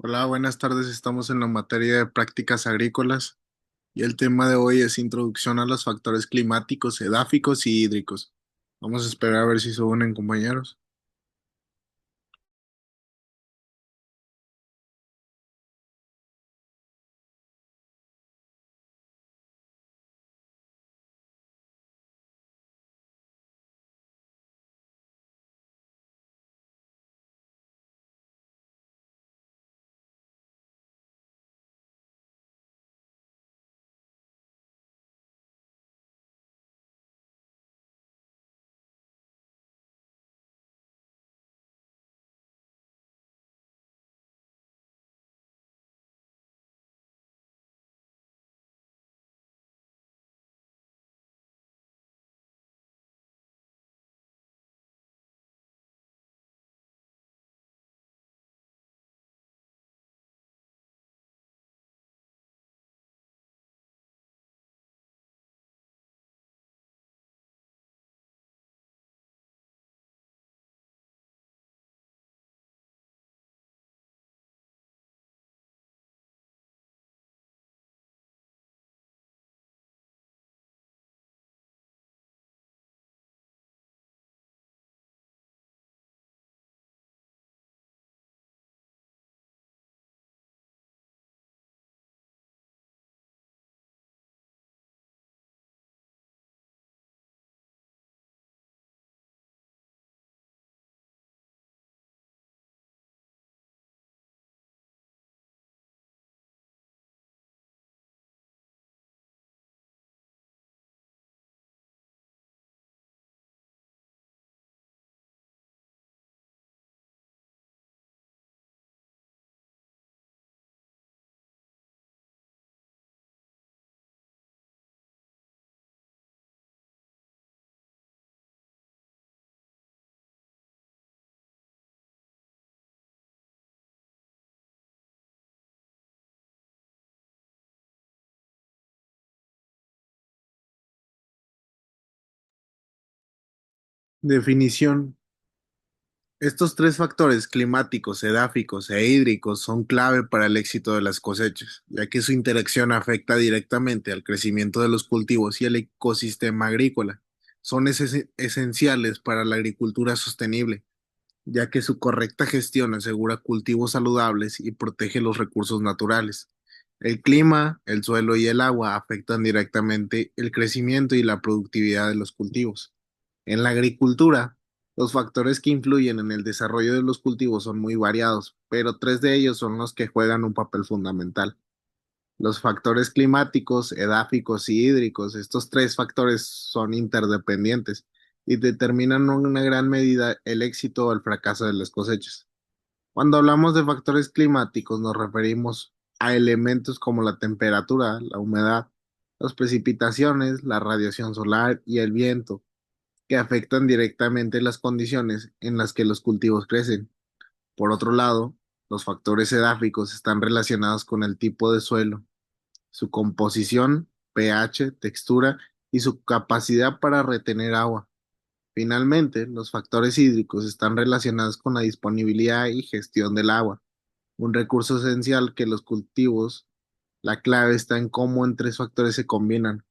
Hola, buenas tardes. Estamos en la materia de prácticas agrícolas y el tema de hoy es introducción a los factores climáticos, edáficos y hídricos. Vamos a esperar a ver si se unen, compañeros. Definición. Estos tres factores climáticos, edáficos e hídricos son clave para el éxito de las cosechas, ya que su interacción afecta directamente al crecimiento de los cultivos y el ecosistema agrícola. Son esenciales para la agricultura sostenible, ya que su correcta gestión asegura cultivos saludables y protege los recursos naturales. El clima, el suelo y el agua afectan directamente el crecimiento y la productividad de los cultivos. En la agricultura, los factores que influyen en el desarrollo de los cultivos son muy variados, pero tres de ellos son los que juegan un papel fundamental. Los factores climáticos, edáficos y hídricos, estos tres factores son interdependientes y determinan en una gran medida el éxito o el fracaso de las cosechas. Cuando hablamos de factores climáticos, nos referimos a elementos como la temperatura, la humedad, las precipitaciones, la radiación solar y el viento, que afectan directamente las condiciones en las que los cultivos crecen. Por otro lado, los factores edáficos están relacionados con el tipo de suelo, su composición, pH, textura y su capacidad para retener agua. Finalmente, los factores hídricos están relacionados con la disponibilidad y gestión del agua, un recurso esencial que los cultivos. La clave está en cómo en tres factores se combinan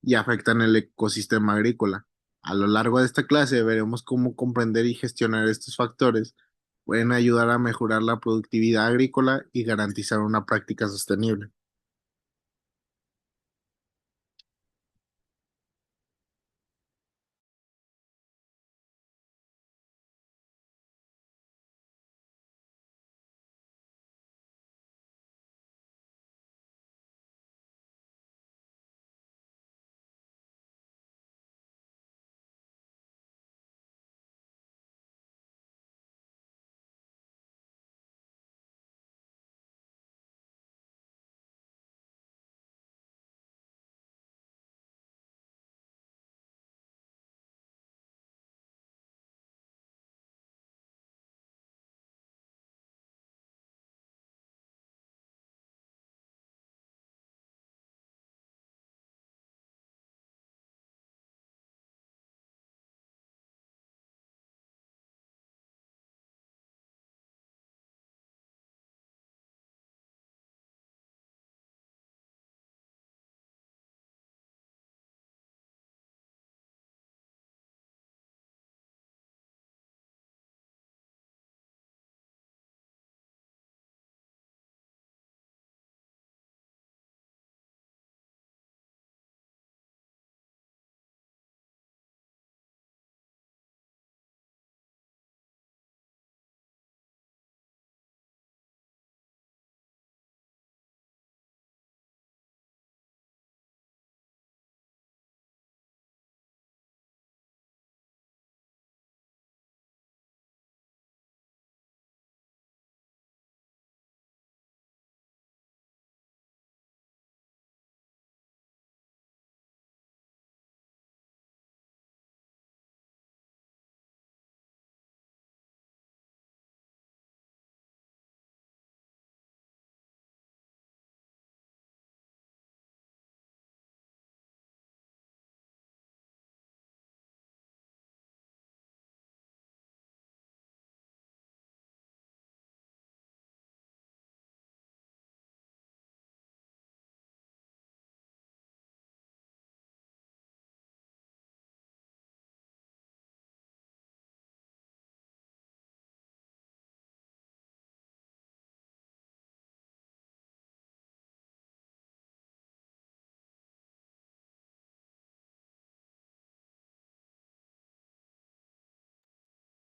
y afectan el ecosistema agrícola. A lo largo de esta clase veremos cómo comprender y gestionar estos factores pueden ayudar a mejorar la productividad agrícola y garantizar una práctica sostenible.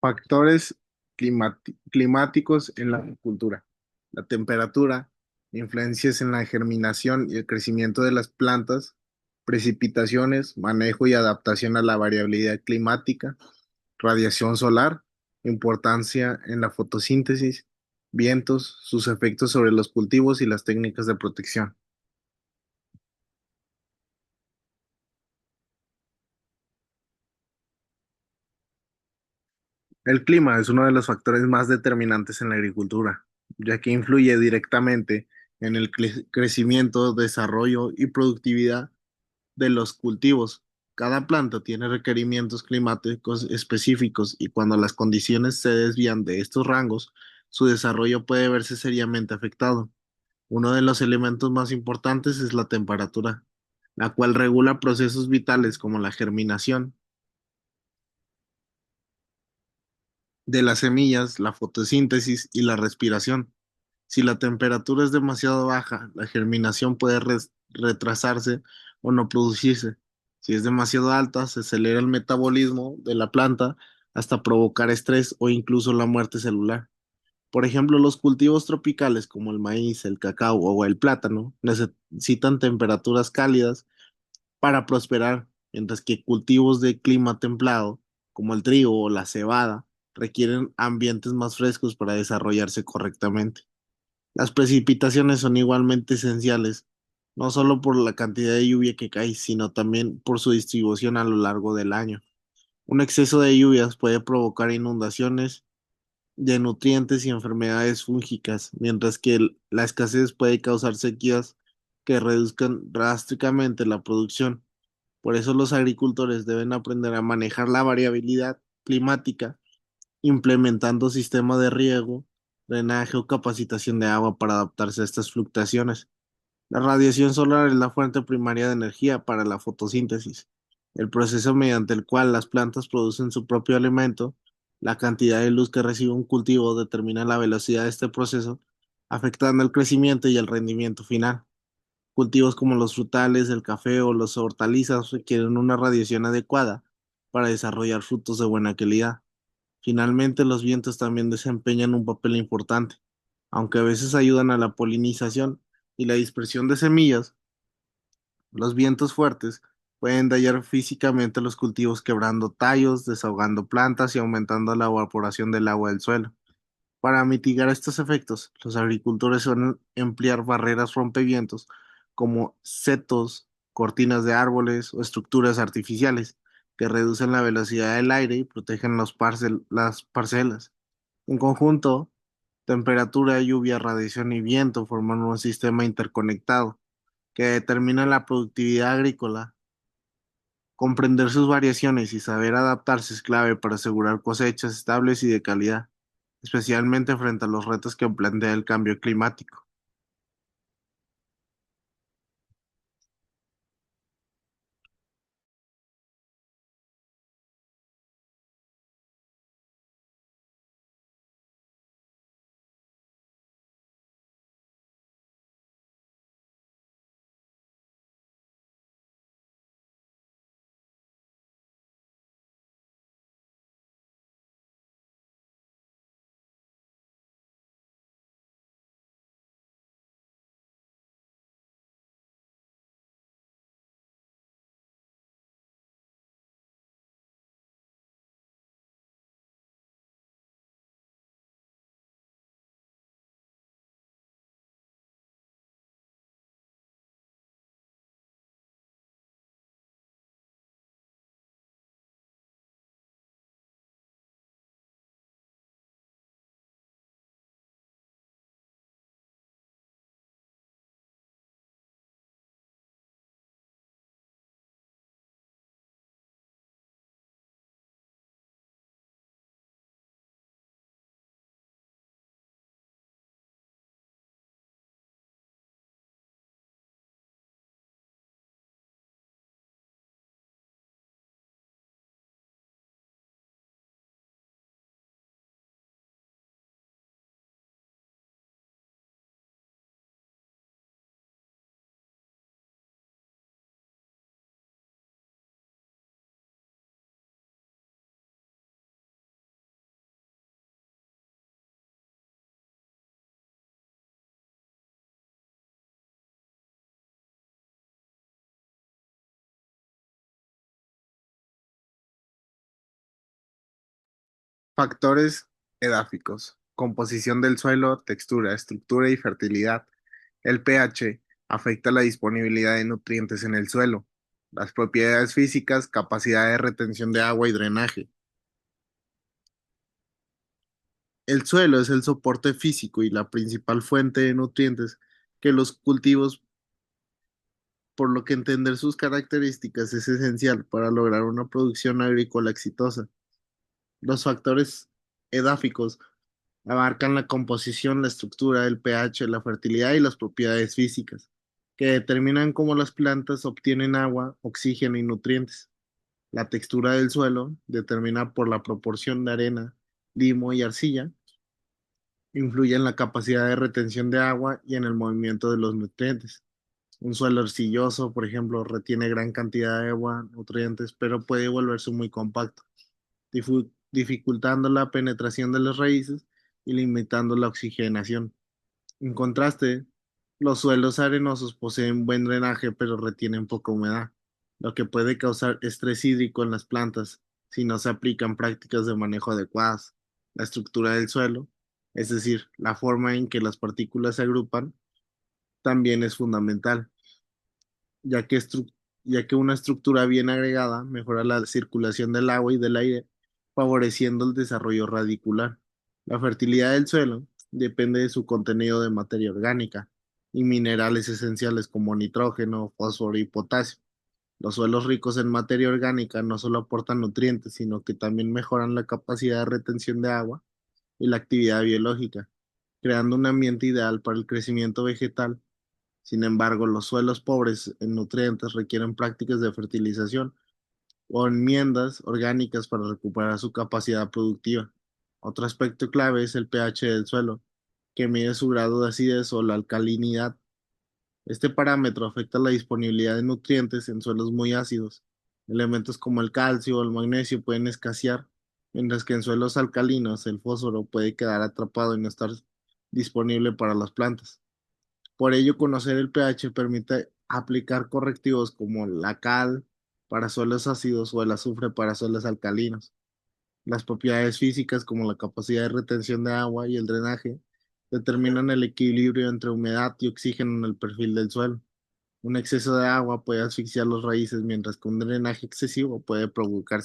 Factores climáticos en la agricultura. La temperatura, influencias en la germinación y el crecimiento de las plantas, precipitaciones, manejo y adaptación a la variabilidad climática, radiación solar, importancia en la fotosíntesis, vientos, sus efectos sobre los cultivos y las técnicas de protección. El clima es uno de los factores más determinantes en la agricultura, ya que influye directamente en el crecimiento, desarrollo y productividad de los cultivos. Cada planta tiene requerimientos climáticos específicos y cuando las condiciones se desvían de estos rangos, su desarrollo puede verse seriamente afectado. Uno de los elementos más importantes es la temperatura, la cual regula procesos vitales como la germinación de las semillas, la fotosíntesis y la respiración. Si la temperatura es demasiado baja, la germinación puede retrasarse o no producirse. Si es demasiado alta, se acelera el metabolismo de la planta hasta provocar estrés o incluso la muerte celular. Por ejemplo, los cultivos tropicales como el maíz, el cacao o el plátano necesitan temperaturas cálidas para prosperar, mientras que cultivos de clima templado como el trigo o la cebada requieren ambientes más frescos para desarrollarse correctamente. Las precipitaciones son igualmente esenciales, no solo por la cantidad de lluvia que cae, sino también por su distribución a lo largo del año. Un exceso de lluvias puede provocar inundaciones de nutrientes y enfermedades fúngicas, mientras que la escasez puede causar sequías que reduzcan drásticamente la producción. Por eso los agricultores deben aprender a manejar la variabilidad climática implementando sistemas de riego, drenaje o capacitación de agua para adaptarse a estas fluctuaciones. La radiación solar es la fuente primaria de energía para la fotosíntesis, el proceso mediante el cual las plantas producen su propio alimento. La cantidad de luz que recibe un cultivo determina la velocidad de este proceso, afectando el crecimiento y el rendimiento final. Cultivos como los frutales, el café o los hortalizas requieren una radiación adecuada para desarrollar frutos de buena calidad. Finalmente, los vientos también desempeñan un papel importante, aunque a veces ayudan a la polinización y la dispersión de semillas. Los vientos fuertes pueden dañar físicamente los cultivos, quebrando tallos, desahogando plantas y aumentando la evaporación del agua del suelo. Para mitigar estos efectos, los agricultores suelen emplear barreras rompevientos como setos, cortinas de árboles o estructuras artificiales que reducen la velocidad del aire y protegen las parcelas. En conjunto, temperatura, lluvia, radiación y viento forman un sistema interconectado que determina la productividad agrícola. Comprender sus variaciones y saber adaptarse es clave para asegurar cosechas estables y de calidad, especialmente frente a los retos que plantea el cambio climático. Factores edáficos: composición del suelo, textura, estructura y fertilidad. El pH afecta la disponibilidad de nutrientes en el suelo. Las propiedades físicas, capacidad de retención de agua y drenaje. El suelo es el soporte físico y la principal fuente de nutrientes que los cultivos, por lo que entender sus características es esencial para lograr una producción agrícola exitosa. Los factores edáficos abarcan la composición, la estructura, el pH, la fertilidad y las propiedades físicas, que determinan cómo las plantas obtienen agua, oxígeno y nutrientes. La textura del suelo, determinada por la proporción de arena, limo y arcilla, influye en la capacidad de retención de agua y en el movimiento de los nutrientes. Un suelo arcilloso, por ejemplo, retiene gran cantidad de agua, nutrientes, pero puede volverse muy compacto, dificultando la penetración de las raíces y limitando la oxigenación. En contraste, los suelos arenosos poseen buen drenaje pero retienen poca humedad, lo que puede causar estrés hídrico en las plantas si no se aplican prácticas de manejo adecuadas. La estructura del suelo, es decir, la forma en que las partículas se agrupan, también es fundamental, ya que, ya que una estructura bien agregada mejora la circulación del agua y del aire, favoreciendo el desarrollo radicular. La fertilidad del suelo depende de su contenido de materia orgánica y minerales esenciales como nitrógeno, fósforo y potasio. Los suelos ricos en materia orgánica no solo aportan nutrientes, sino que también mejoran la capacidad de retención de agua y la actividad biológica, creando un ambiente ideal para el crecimiento vegetal. Sin embargo, los suelos pobres en nutrientes requieren prácticas de fertilización o enmiendas orgánicas para recuperar su capacidad productiva. Otro aspecto clave es el pH del suelo, que mide su grado de acidez o la alcalinidad. Este parámetro afecta la disponibilidad de nutrientes en suelos muy ácidos. Elementos como el calcio o el magnesio pueden escasear, mientras que en suelos alcalinos el fósforo puede quedar atrapado y no estar disponible para las plantas. Por ello, conocer el pH permite aplicar correctivos como la cal para suelos ácidos o el azufre para suelos alcalinos. Las propiedades físicas como la capacidad de retención de agua y el drenaje determinan el equilibrio entre humedad y oxígeno en el perfil del suelo. Un exceso de agua puede asfixiar las raíces, mientras que un drenaje excesivo puede provocar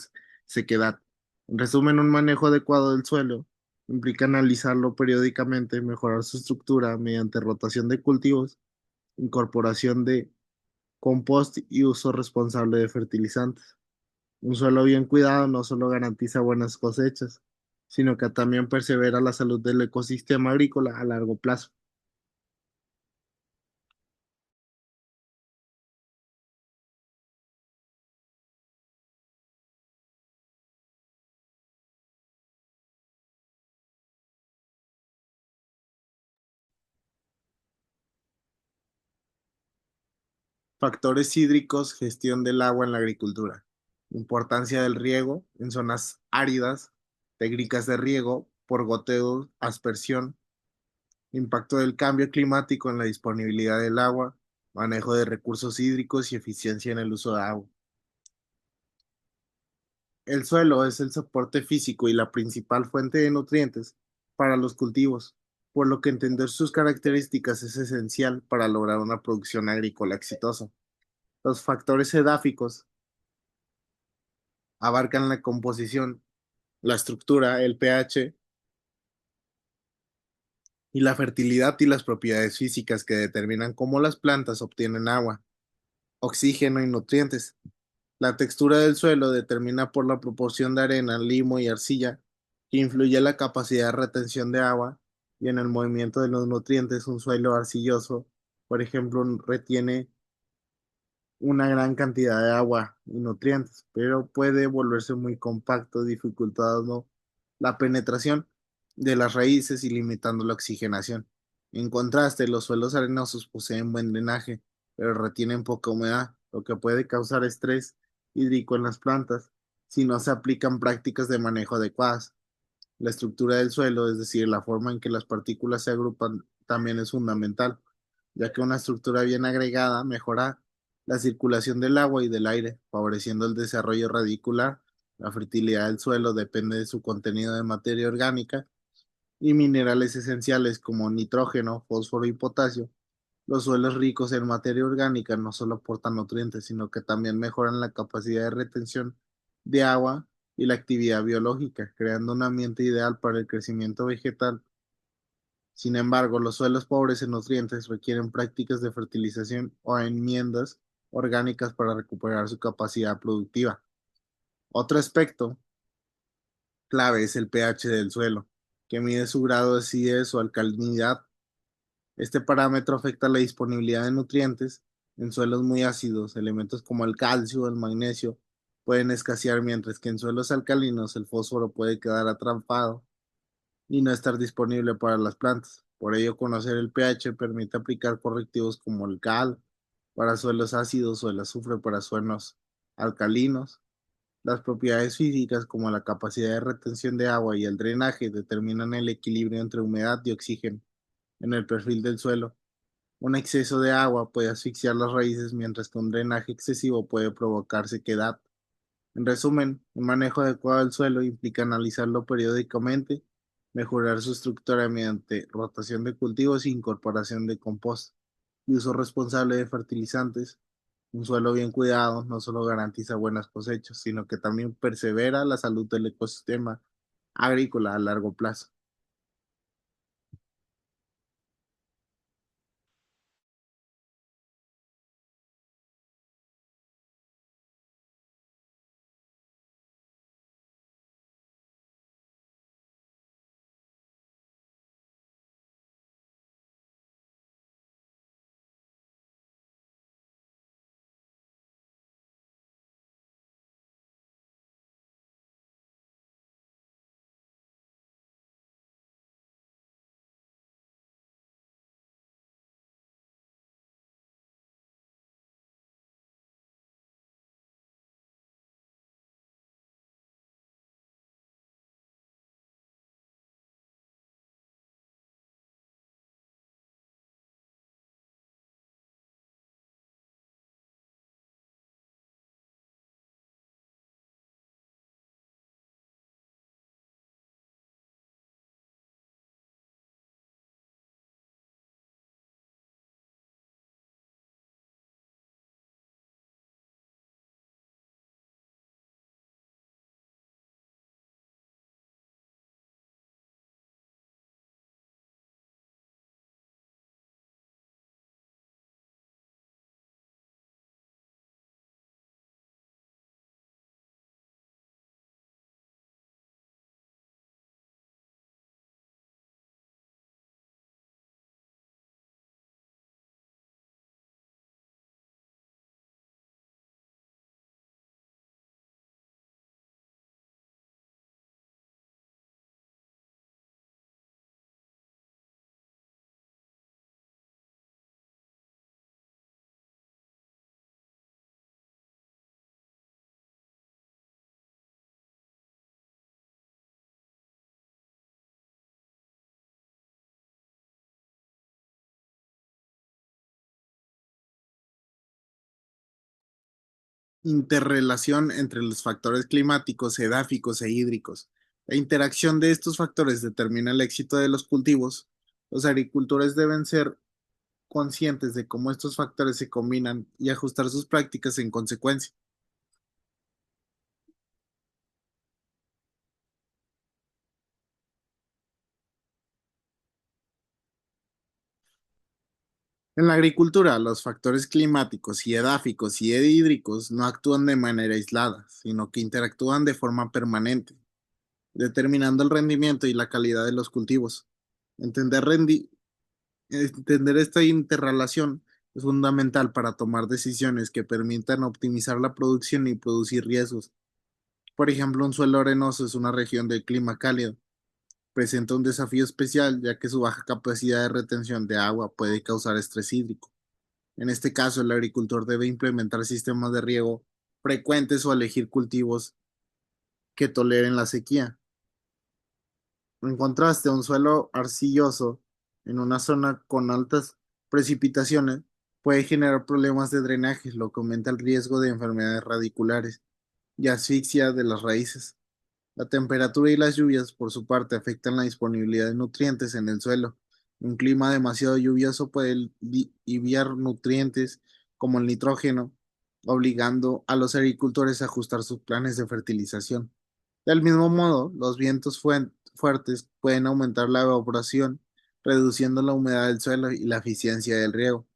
sequedad. En resumen, un manejo adecuado del suelo implica analizarlo periódicamente, mejorar su estructura mediante rotación de cultivos, incorporación de compost y uso responsable de fertilizantes. Un suelo bien cuidado no solo garantiza buenas cosechas, sino que también persevera la salud del ecosistema agrícola a largo plazo. Factores hídricos, gestión del agua en la agricultura. Importancia del riego en zonas áridas, técnicas de riego por goteo, aspersión, impacto del cambio climático en la disponibilidad del agua, manejo de recursos hídricos y eficiencia en el uso de agua. El suelo es el soporte físico y la principal fuente de nutrientes para los cultivos, por lo que entender sus características es esencial para lograr una producción agrícola exitosa. Los factores edáficos abarcan la composición, la estructura, el pH y la fertilidad y las propiedades físicas que determinan cómo las plantas obtienen agua, oxígeno y nutrientes. La textura del suelo determina por la proporción de arena, limo y arcilla, que influye en la capacidad de retención de agua y en el movimiento de los nutrientes. Un suelo arcilloso, por ejemplo, retiene una gran cantidad de agua y nutrientes, pero puede volverse muy compacto, dificultando la penetración de las raíces y limitando la oxigenación. En contraste, los suelos arenosos poseen buen drenaje, pero retienen poca humedad, lo que puede causar estrés hídrico en las plantas si no se aplican prácticas de manejo adecuadas. La estructura del suelo, es decir, la forma en que las partículas se agrupan, también es fundamental, ya que una estructura bien agregada mejora la circulación del agua y del aire, favoreciendo el desarrollo radicular La fertilidad del suelo depende de su contenido de materia orgánica y minerales esenciales como nitrógeno, fósforo y potasio. Los suelos ricos en materia orgánica no solo aportan nutrientes, sino que también mejoran la capacidad de retención de agua y la actividad biológica, creando un ambiente ideal para el crecimiento vegetal. Sin embargo, los suelos pobres en nutrientes requieren prácticas de fertilización o enmiendas orgánicas para recuperar su capacidad productiva. Otro aspecto clave es el pH del suelo, que mide su grado de acidez o alcalinidad. Este parámetro afecta la disponibilidad de nutrientes en suelos muy ácidos. Elementos como el calcio o el magnesio pueden escasear, mientras que en suelos alcalinos el fósforo puede quedar atrapado y no estar disponible para las plantas. Por ello, conocer el pH permite aplicar correctivos como el cal para suelos ácidos o el azufre para suelos alcalinos. Las propiedades físicas, como la capacidad de retención de agua y el drenaje, determinan el equilibrio entre humedad y oxígeno en el perfil del suelo. Un exceso de agua puede asfixiar las raíces, mientras que un drenaje excesivo puede provocar sequedad. En resumen, un manejo adecuado del suelo implica analizarlo periódicamente, mejorar su estructura mediante rotación de cultivos e incorporación de compost y uso responsable de fertilizantes. Un suelo bien cuidado no solo garantiza buenas cosechas, sino que también persevera la salud del ecosistema agrícola a largo plazo. Interrelación entre los factores climáticos, edáficos e hídricos. La interacción de estos factores determina el éxito de los cultivos. Los agricultores deben ser conscientes de cómo estos factores se combinan y ajustar sus prácticas en consecuencia. En la agricultura, los factores climáticos y edáficos y hídricos no actúan de manera aislada, sino que interactúan de forma permanente, determinando el rendimiento y la calidad de los cultivos. Entender, entender esta interrelación es fundamental para tomar decisiones que permitan optimizar la producción y producir riesgos. Por ejemplo, un suelo arenoso es una región de clima cálido. Presenta un desafío especial, ya que su baja capacidad de retención de agua puede causar estrés hídrico. En este caso, el agricultor debe implementar sistemas de riego frecuentes o elegir cultivos que toleren la sequía. En contraste, un suelo arcilloso en una zona con altas precipitaciones puede generar problemas de drenaje, lo que aumenta el riesgo de enfermedades radiculares. y asfixia de las raíces. La temperatura y las lluvias, por su parte, afectan la disponibilidad de nutrientes en el suelo. Un clima demasiado lluvioso puede liviar nutrientes como el nitrógeno, obligando a los agricultores a ajustar sus planes de fertilización. Del mismo modo, los vientos fuertes pueden aumentar la evaporación, reduciendo la humedad del suelo y la eficiencia del riego.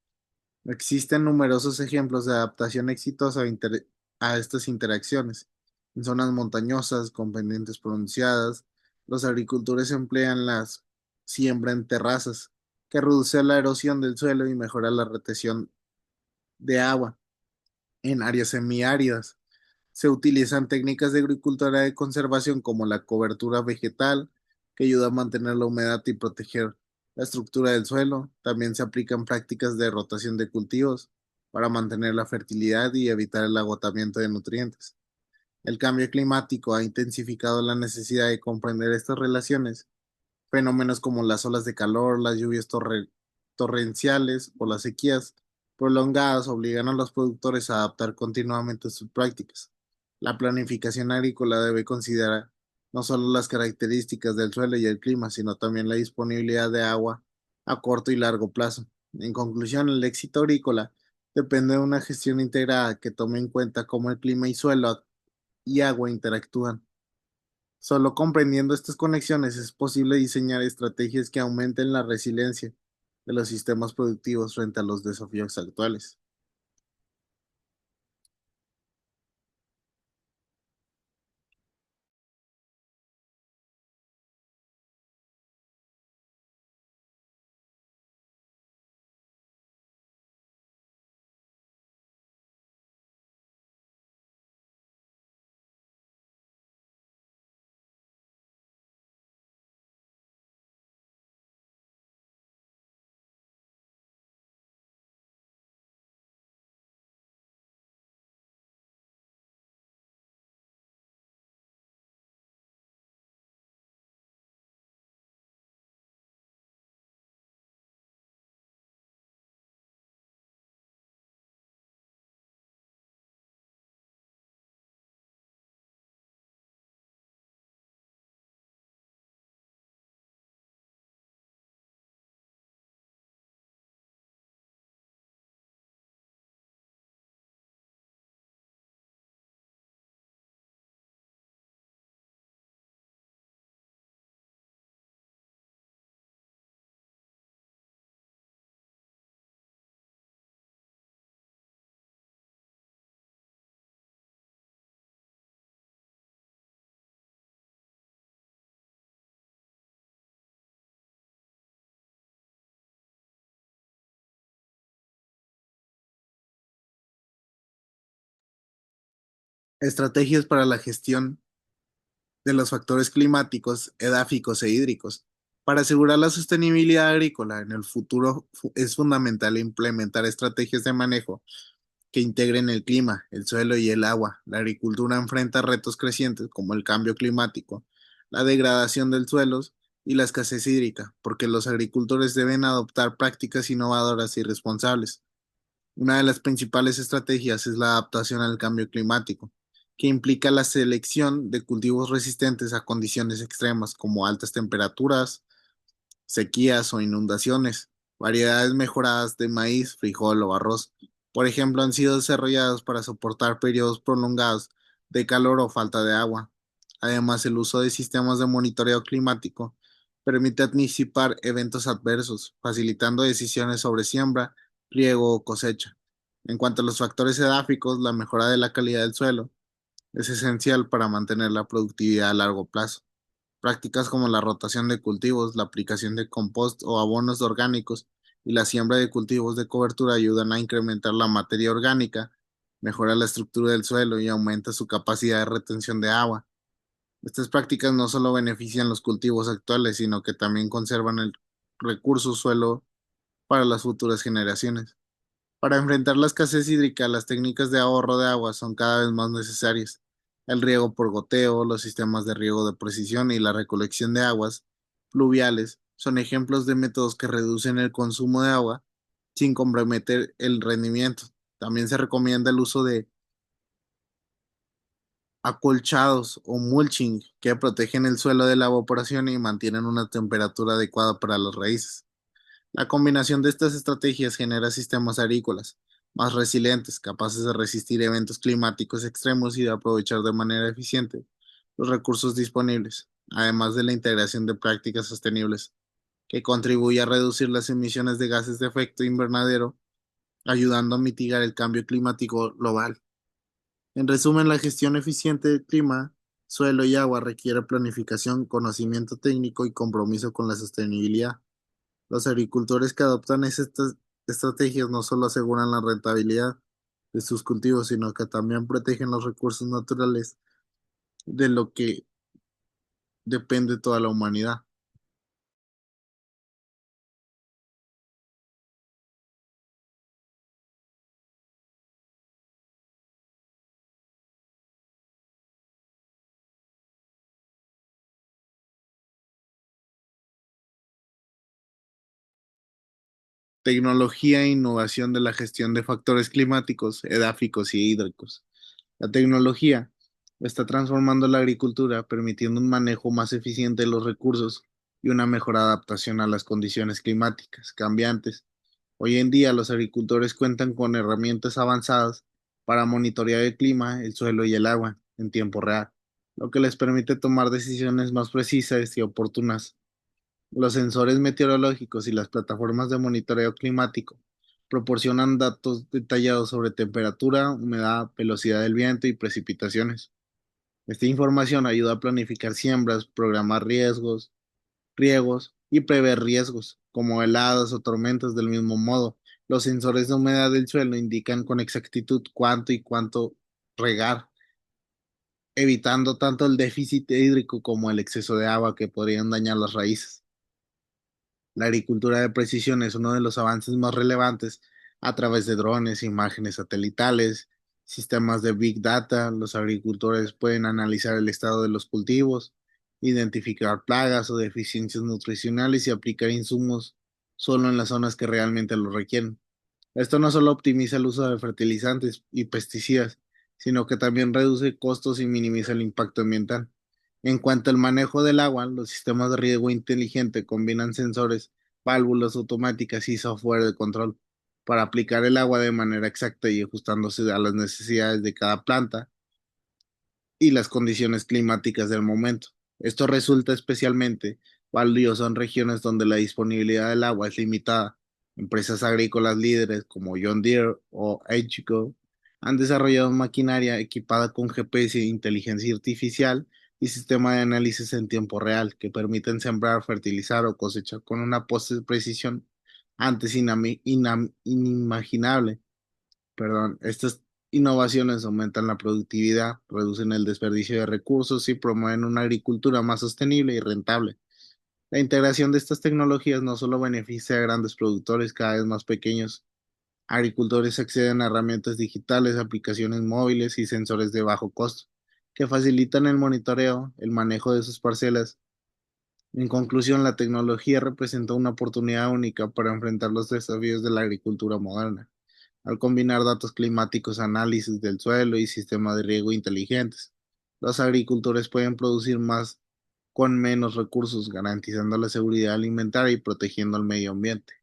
Existen numerosos ejemplos de adaptación exitosa a estas interacciones. En zonas montañosas con pendientes pronunciadas, los agricultores emplean la siembra en terrazas, que reduce la erosión del suelo y mejora la retención de agua. En áreas semiáridas, se utilizan técnicas de agricultura de conservación como la cobertura vegetal, que ayuda a mantener la humedad y proteger la estructura del suelo. También se aplican prácticas de rotación de cultivos para mantener la fertilidad y evitar el agotamiento de nutrientes. El cambio climático ha intensificado la necesidad de comprender estas relaciones. Fenómenos como las olas de calor, las lluvias torrenciales o las sequías prolongadas obligan a los productores a adaptar continuamente sus prácticas. La planificación agrícola debe considerar no solo las características del suelo y el clima, sino también la disponibilidad de agua a corto y largo plazo. En conclusión, el éxito agrícola depende de una gestión integrada que tome en cuenta cómo el clima y suelo y agua interactúan. Solo comprendiendo estas conexiones es posible diseñar estrategias que aumenten la resiliencia de los sistemas productivos frente a los desafíos actuales. Estrategias para la gestión de los factores climáticos, edáficos e hídricos. Para asegurar la sostenibilidad agrícola en el futuro es fundamental implementar estrategias de manejo que integren el clima, el suelo y el agua. La agricultura enfrenta retos crecientes como el cambio climático, la degradación del suelos y la escasez hídrica, porque los agricultores deben adoptar prácticas innovadoras y responsables. Una de las principales estrategias es la adaptación al cambio climático, que implica la selección de cultivos resistentes a condiciones extremas como altas temperaturas, sequías o inundaciones. Variedades mejoradas de maíz, frijol o arroz, por ejemplo, han sido desarrolladas para soportar periodos prolongados de calor o falta de agua. Además, el uso de sistemas de monitoreo climático permite anticipar eventos adversos, facilitando decisiones sobre siembra, riego o cosecha. En cuanto a los factores edáficos, la mejora de la calidad del suelo es esencial para mantener la productividad a largo plazo. Prácticas como la rotación de cultivos, la aplicación de compost o abonos orgánicos y la siembra de cultivos de cobertura ayudan a incrementar la materia orgánica, mejora la estructura del suelo y aumenta su capacidad de retención de agua. Estas prácticas no solo benefician los cultivos actuales, sino que también conservan el recurso suelo para las futuras generaciones. Para enfrentar la escasez hídrica, las técnicas de ahorro de agua son cada vez más necesarias. El riego por goteo, los sistemas de riego de precisión y la recolección de aguas pluviales son ejemplos de métodos que reducen el consumo de agua sin comprometer el rendimiento. También se recomienda el uso de acolchados o mulching que protegen el suelo de la evaporación y mantienen una temperatura adecuada para las raíces. La combinación de estas estrategias genera sistemas agrícolas más resilientes, capaces de resistir eventos climáticos extremos y de aprovechar de manera eficiente los recursos disponibles, además de la integración de prácticas sostenibles que contribuye a reducir las emisiones de gases de efecto invernadero, ayudando a mitigar el cambio climático global. En resumen, la gestión eficiente del clima, suelo y agua requiere planificación, conocimiento técnico y compromiso con la sostenibilidad. Los agricultores que adoptan estas estrategias no solo aseguran la rentabilidad de sus cultivos, sino que también protegen los recursos naturales de lo que depende toda la humanidad. Tecnología e innovación de la gestión de factores climáticos, edáficos y hídricos. La tecnología está transformando la agricultura, permitiendo un manejo más eficiente de los recursos y una mejor adaptación a las condiciones climáticas cambiantes. Hoy en día, los agricultores cuentan con herramientas avanzadas para monitorear el clima, el suelo y el agua en tiempo real, lo que les permite tomar decisiones más precisas y oportunas. Los sensores meteorológicos y las plataformas de monitoreo climático proporcionan datos detallados sobre temperatura, humedad, velocidad del viento y precipitaciones. Esta información ayuda a planificar siembras, programar riegos y prever riesgos, como heladas o tormentas del mismo modo. Los sensores de humedad del suelo indican con exactitud cuánto y cuánto regar, evitando tanto el déficit hídrico como el exceso de agua que podrían dañar las raíces. La agricultura de precisión es uno de los avances más relevantes. A través de drones, imágenes satelitales, sistemas de Big Data, los agricultores pueden analizar el estado de los cultivos, identificar plagas o deficiencias nutricionales y aplicar insumos solo en las zonas que realmente lo requieren. Esto no solo optimiza el uso de fertilizantes y pesticidas, sino que también reduce costos y minimiza el impacto ambiental. En cuanto al manejo del agua, los sistemas de riego inteligente combinan sensores, válvulas automáticas y software de control para aplicar el agua de manera exacta y ajustándose a las necesidades de cada planta y las condiciones climáticas del momento. Esto resulta especialmente valioso en regiones donde la disponibilidad del agua es limitada. Empresas agrícolas líderes como John Deere o Agco han desarrollado maquinaria equipada con GPS, inteligencia artificial y sistema de análisis en tiempo real que permiten sembrar, fertilizar o cosechar con una precisión antes inimaginable. Perdón, estas innovaciones aumentan la productividad, reducen el desperdicio de recursos y promueven una agricultura más sostenible y rentable. La integración de estas tecnologías no solo beneficia a grandes productores cada vez más pequeños, agricultores acceden a herramientas digitales, aplicaciones móviles y sensores de bajo costo, que facilitan el monitoreo, el manejo de sus parcelas. En conclusión, la tecnología representa una oportunidad única para enfrentar los desafíos de la agricultura moderna al combinar datos climáticos, análisis del suelo y sistemas de riego inteligentes. Los agricultores pueden producir más con menos recursos, garantizando la seguridad alimentaria y protegiendo el medio ambiente.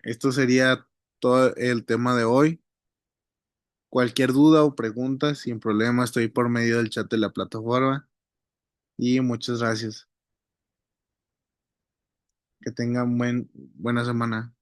Esto sería todo el tema de hoy. Cualquier duda o pregunta, sin problema, estoy por medio del chat de la plataforma y muchas gracias. Que tengan buena semana.